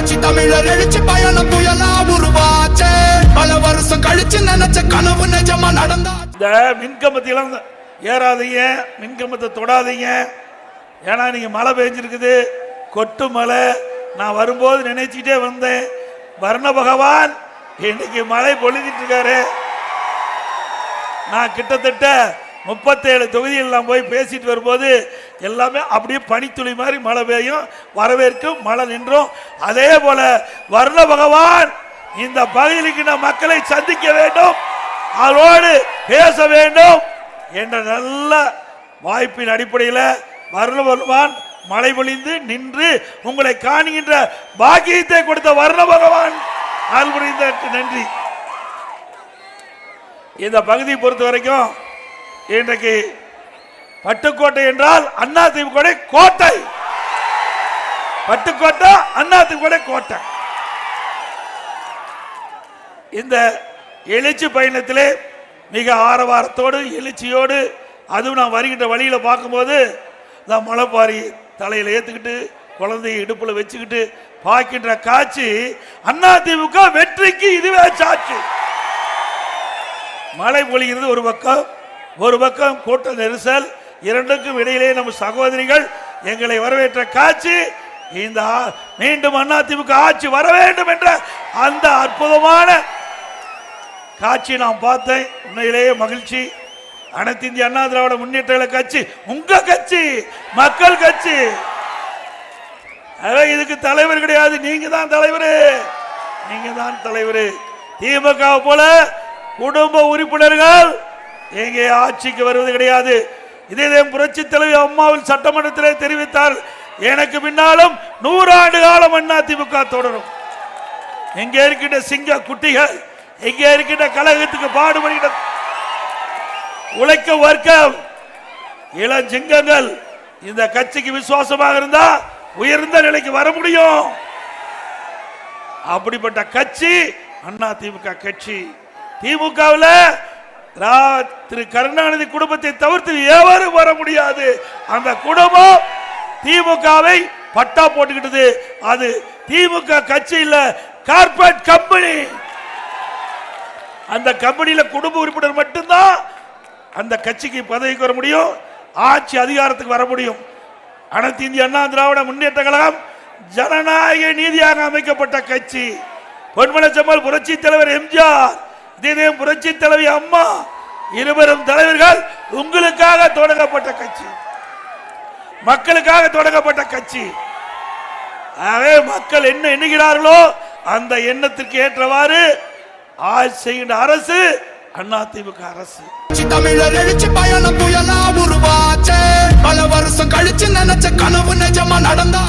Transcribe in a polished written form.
புரட்சி தமிழர் எழுச்சி பயணம் புயலா உருவாச்சே. பல வருஷம் கழிச்சு நினைச்ச கனவு நிஜமா நடந்தா. இந்த மின்கம்பத்திலாம் ஏறாதீங்க, மின்கம்பத்தை தொடாதீங்க. ஏன்னா நீங்க மழை பெஞ்சிருக்குது, கொட்டு மழை. நான் வரும்போது நினைச்சிட்டே வந்தேன், வர்ண பகவான் இன்னைக்கு மழை பொழிஞ்சிட்டு இருக்காரு. நான் கிட்டத்தட்ட 37 தொகுதியில் நான் போய் பேசிட்டு வரும்போது எல்லாமே அப்படியே பனித்துளி மாதிரி மழை பெய்யும், வரவேற்கும், மழை நின்றும். அதே போல வர்ண பகவான் இந்த பகுதிக்கு மக்களை சந்திக்க வேண்டும், அவரோடு பேச வேண்டும் என்ற நல்ல வாய்ப்பின் அடிப்படையில் வர்ண பகவான் மழை பொழிந்து நின்று உங்களை காணுகின்ற பாக்கியத்தை கொடுத்த வர்ண பகவான் அருள்புரிந்ததற்கு நன்றி. இந்த பகுதியை பொறுத்த வரைக்கும் இன்றைக்கு பட்டுக்கோட்டை என்றால் அதிமுக கோட்டை. பட்டுக்கோட்டை அதிமுக கோட்டை. இந்த எழுச்சி பயணத்திலே மிக ஆரவாரத்தோடு எழுச்சியோடு, அதுவும் நான் வருகின்ற வழியில பார்க்கும்போது மலைப்பாரி தலையில ஏத்துக்கிட்டு குழந்தையை இடுப்புல வச்சுக்கிட்டு பார்க்கின்ற காட்சி அதிமுக வெற்றிக்கு இதுவே சாட்சி. மழை பொழிகிறது ஒரு பக்கம் கூட்ட நெரிசல், இரண்டுக்கும் இடையிலே நம்ம சகோதரிகள் எங்களை வரவேற்ற காட்சி. இந்த மீண்டும் அதிமுக ஆட்சி வர வேண்டும் என்ற அந்த அற்புதமான காட்சி நான் பார்த்தேன். உண்மையிலேயே மகிழ்ச்சி. அனைத்து இந்திய அண்ணா திராவிட முன்னேற்ற கட்சி உங்க கட்சி, மக்கள் கட்சி. இதுக்கு தலைவர் கிடையாது, நீங்க தான் தலைவர், நீங்க தான் தலைவர். திமுக போல குடும்ப உறுப்பினர்கள் எங்கே ஆட்சிக்கு வருவது கிடையாது. இதே புரட்சி தலைவி அம்மாவில் சட்டமன்றத்தில் தெரிவித்தார், எனக்கு பின்னாலும் 100 ஆண்டு காலம் அதிமுக தொடரும். எங்கே இருக்கின்ற சிங்க குட்டிகள், எங்கே இருக்கின்ற கழகத்துக்கு பாடுபடுகின்ற உழைக்க வர்க்கம் இளஞ்சிங்கங்கள் இந்த கட்சிக்கு விசுவாசமாக இருந்தா உயர்ந்த நிலைக்கு வர முடியும். அப்படிப்பட்ட கட்சி அதிமுக கட்சி. திமுகவில் திரு கருணாநிதி குடும்பத்தை தவிர்த்து எவரும் வர முடியாது. அந்த குடும்பம் திமுகவை பட்டா போட்டுக்கிட்டது. அது திமுக கட்சி இல்ல, கார்பரேட் கம்பெனி. அந்த கம்பெனியில குடும்ப உறுப்பினர் மட்டும்தான் அந்த கட்சிக்கு பதவிக்கு வர முடியும், ஆட்சி அதிகாரத்துக்கு வர முடியும். அனைத்து இந்திய அண்ணா திராவிட முன்னேற்ற கழகம் ஜனநாயக நீதியாக அமைக்கப்பட்ட கட்சி. பொன்மனச்செம்மல் புரட்சி தலைவர் எம்ஜிஆர், இதயம் புரட்சி தலைவி அம்மா, இருவரும் தலைவர்கள் உங்களுக்காக தொடங்கப்பட்ட கட்சி, மக்களுக்காக தொடங்கப்பட்ட கட்சி. ஆகவே மக்கள் என்ன எண்ணுகிறார்களோ அந்த எண்ணத்திற்கு ஏற்றவாறு ஆட்சி செய்கின்ற அரசு அதிமுக அரசு. தமிழர் எழுச்சி பயணம் புயலா உருவாச்சே. பல வருஷம் கழிச்சு நினைச்ச கனவு நிஜமா நடந்தா.